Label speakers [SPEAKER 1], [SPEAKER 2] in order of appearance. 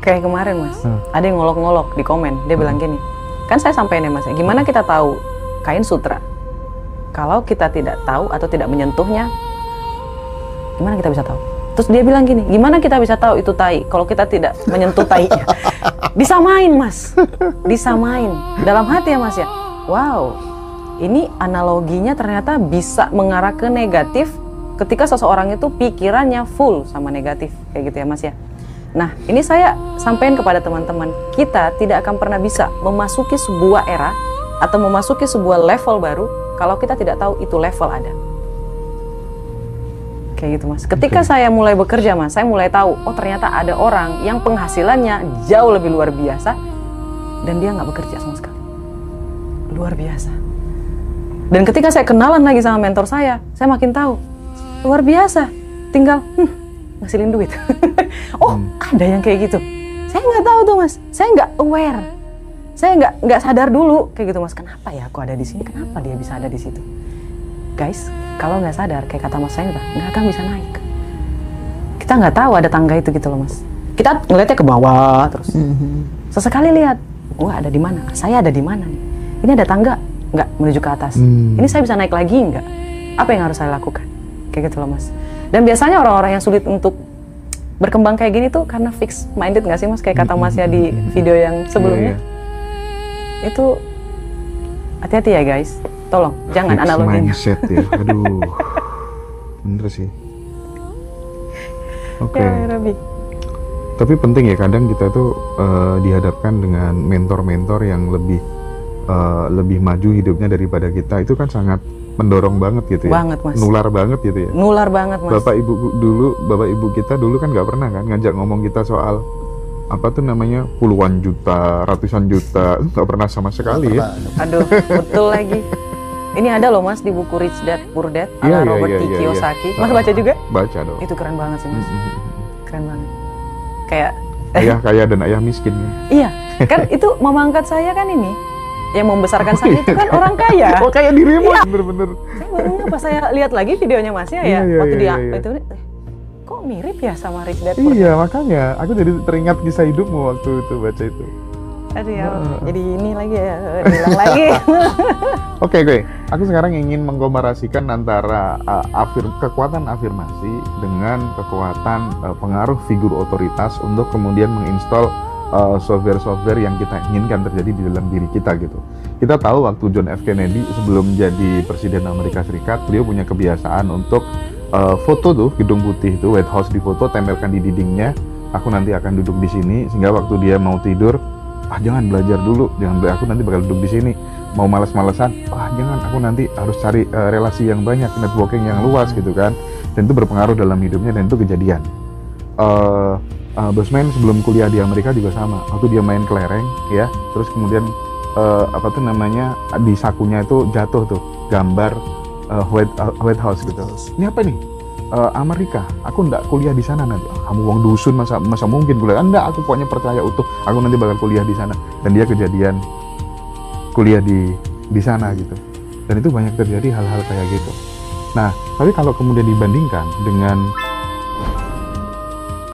[SPEAKER 1] Kayak kemarin mas, ada yang ngolok-ngolok di komen, dia bilang gini, kan saya sampein ya mas, gimana kita tahu kain sutra? Kalau kita tidak tahu atau tidak menyentuhnya, gimana kita bisa tahu? Terus dia bilang gini, gimana kita bisa tahu itu tai kalau kita tidak menyentuh tainya? Disamain mas, disamain. Dalam hati ya mas ya, wow, ini analoginya ternyata bisa mengarah ke negatif ketika seseorang itu pikirannya full sama negatif, kayak gitu ya mas ya. Nah, ini saya sampaikan kepada teman-teman, kita tidak akan pernah bisa memasuki sebuah era atau memasuki sebuah level baru kalau kita tidak tahu itu level ada. Kayak gitu mas. Ketika saya mulai bekerja mas, saya mulai tahu, oh ternyata ada orang yang penghasilannya jauh lebih luar biasa dan dia nggak bekerja sama sekali. Luar biasa. Dan ketika saya kenalan lagi sama mentor saya makin tahu, luar biasa. Tinggal ngasilin duit. Oh, ada yang kayak gitu. Saya nggak tahu tuh mas. Saya nggak aware. Saya nggak sadar dulu kayak gitu mas. Kenapa ya aku ada di sini? Kenapa dia bisa ada di situ? Guys, kalau nggak sadar, kayak kata mas Hendra, nggak akan bisa naik. Kita nggak tahu ada tangga itu gitu loh mas. Kita ngeliatnya ke bawah terus. Sesekali lihat, gua ada di mana? Saya ada di mana nih? Ini ada tangga nggak menuju ke atas? Ini saya bisa naik lagi nggak? Apa yang harus saya lakukan? Kayak gitu loh mas. Dan biasanya orang-orang yang sulit untuk berkembang kayak gini tuh karena fix minded nggak sih mas? Kayak kata masnya di video yang sebelumnya. Itu hati-hati ya guys. Tolong, jangan
[SPEAKER 2] fix
[SPEAKER 1] analoginya.
[SPEAKER 2] mindset ya, aduh. Bener sih. Oke.
[SPEAKER 1] Ya, Rabi.
[SPEAKER 2] Tapi penting ya, kadang kita tuh dihadapkan dengan mentor-mentor yang lebih maju hidupnya daripada kita. Itu kan sangat mendorong banget gitu ya.
[SPEAKER 1] Banget mas.
[SPEAKER 2] Nular banget gitu ya.
[SPEAKER 1] Nular banget mas.
[SPEAKER 2] Bapak ibu kita dulu kan nggak pernah kan ngajak ngomong kita soal apa tuh namanya puluhan juta, ratusan juta, nggak pernah sama sekali ya.
[SPEAKER 1] Aduh, betul lagi. Ini ada loh mas di buku Rich Dad Poor Dad ala Robert T. Kiyosaki. Mas baca juga?
[SPEAKER 2] Baca dong.
[SPEAKER 1] Itu keren banget sih mas. Keren banget. Kayak
[SPEAKER 2] ayah kaya dan ayah miskin.
[SPEAKER 1] iya, kan itu mama angkat saya kan ini yang membesarkan saya itu kan orang kaya.
[SPEAKER 2] Oh kayak dirimu,
[SPEAKER 1] Iya.
[SPEAKER 2] bener-bener.
[SPEAKER 1] Saya baru pas saya lihat lagi videonya masnya ya, waktu dia itu kok mirip ya sama Rich Dad Poor Dad.
[SPEAKER 2] Iya makanya, aku jadi teringat kisah hidupmu waktu itu baca itu.
[SPEAKER 1] Aduh ya, jadi ini lagi ya, bilang lagi.
[SPEAKER 2] Oke, aku sekarang ingin mengkomparasikan antara kekuatan afirmasi dengan kekuatan pengaruh figur otoritas untuk kemudian menginstal software-software yang kita inginkan terjadi di dalam diri kita gitu. Kita tahu waktu John F. Kennedy sebelum jadi Presiden Amerika Serikat, beliau punya kebiasaan untuk foto tuh gedung putih itu, White House, difoto, tempelkan di dindingnya. Aku nanti akan duduk di sini, sehingga waktu dia mau tidur, jangan belajar dulu, aku nanti bakal duduk di sini. Mau malas-malesan, jangan, aku nanti harus cari relasi yang banyak, networking yang luas gitu kan. Dan itu berpengaruh dalam hidupnya dan itu kejadian. Bosman sebelum kuliah di Amerika juga sama. Waktu dia main kelereng ya, terus kemudian di sakunya itu jatuh tuh gambar White House gitu. Ini apa nih? Amerika. Aku ndak kuliah di sana nanti. Kamu wong dusun masa mungkin kuliah? Enggak, aku pokoknya percaya utuh. Aku nanti bakal kuliah di sana. Dan dia kejadian kuliah di sana gitu. Dan itu banyak terjadi hal-hal kayak gitu. Nah, tapi kalau kemudian dibandingkan dengan